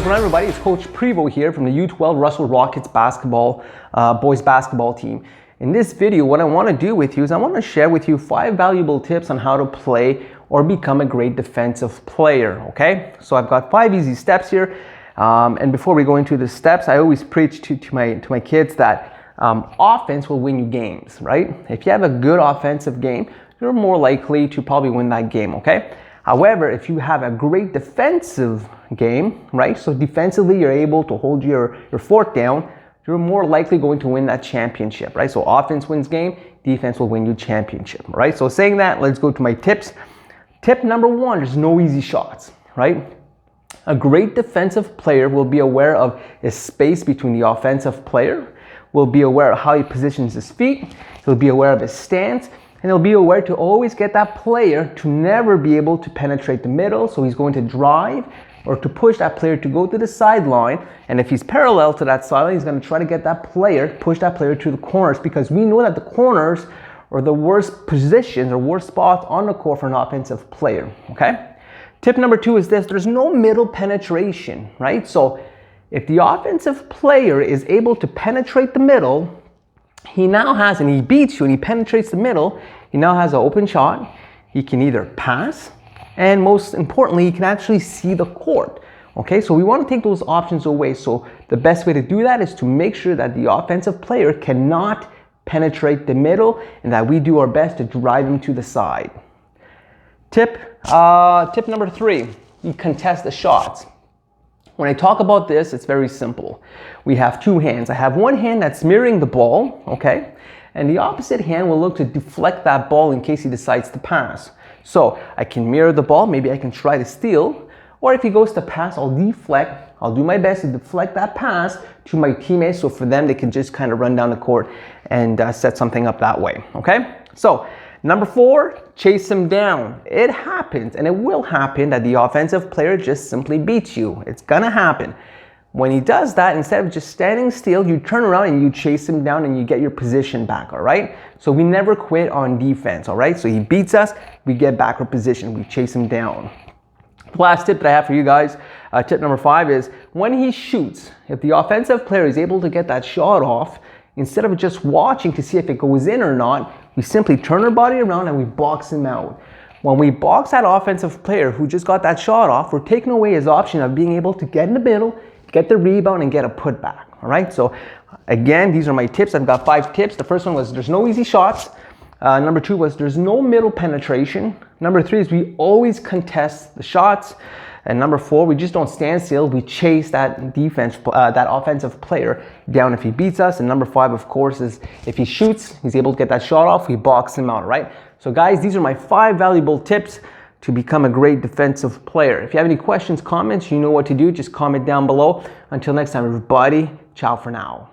going on, everybody? It's Coach Prevo here from the U12 Russell Rockets boys basketball team. In this video, what I want to do with you is I want to share with you 5 valuable tips on how to play or become a great defensive player, okay? So I've got 5 easy steps here. And before we go into the steps, I always preach to my kids that offense will win you games, right? If you have a good offensive game, you're more likely to probably win that game, okay? However, if you have a great defensive game, right? So defensively, you're able to hold your fort down, you're more likely going to win that championship, right? So offense wins game, defense will win you championship, right? So saying that, let's go to my tips. Tip number 1, there's no easy shots, right? A great defensive player will be aware of his space between the offensive player, will be aware of how he positions his feet, he'll be aware of his stance, and he'll be aware to always get that player to never be able to penetrate the middle. So he's going to drive or to push that player to go to the sideline. And if he's parallel to that sideline, he's going to try to get that player, push that player to the corners, because we know that the corners are the worst positions or worst spots on the court for an offensive player, okay? Tip number 2 is this: there's no middle penetration, right? So if the offensive player is able to penetrate the middle, he now has, and he beats you and he penetrates the middle, he now has an open shot. He can either pass, and most importantly, he can actually see the court. Okay, so we want to take those options away. So the best way to do that is to make sure that the offensive player cannot penetrate the middle and that we do our best to drive him to the side. Tip number 3, you contest the shots. When I talk about this, it's very simple. We have 2 hands. I have one hand that's mirroring the ball, okay? And the opposite hand will look to deflect that ball in case he decides to pass. So I can mirror the ball, maybe I can try to steal, or if he goes to pass, I'll deflect. I'll do my best to deflect that pass to my teammates, so for them, they can just kind of run down the court and set something up that way, okay? So number 4, chase him down. It happens, and it will happen, that the offensive player just simply beats you. It's gonna happen. When he does that, instead of just standing still, you turn around and you chase him down and you get your position back, all right? So we never quit on defense, all right? So he beats us, we get back our position, we chase him down. The last tip that I have for you guys, tip number 5, is when he shoots, if the offensive player is able to get that shot off, instead of just watching to see if it goes in or not, we simply turn our body around and we box him out. When we box that offensive player who just got that shot off, we're taking away his option of being able to get in the middle, get the rebound, and get a putback, all right? So again, these are my tips. I've got 5 tips. The first one was there's no easy shots. Number 2 was there's no middle penetration. Number 3 is we always contest the shots. And number 4, we just don't stand still. We chase that offensive player down if he beats us. And number 5, of course, is if he shoots, he's able to get that shot off, we box him out, right? So guys, these are my 5 valuable tips to become a great defensive player. If you have any questions, comments, you know what to do. Just comment down below. Until next time, everybody, ciao for now.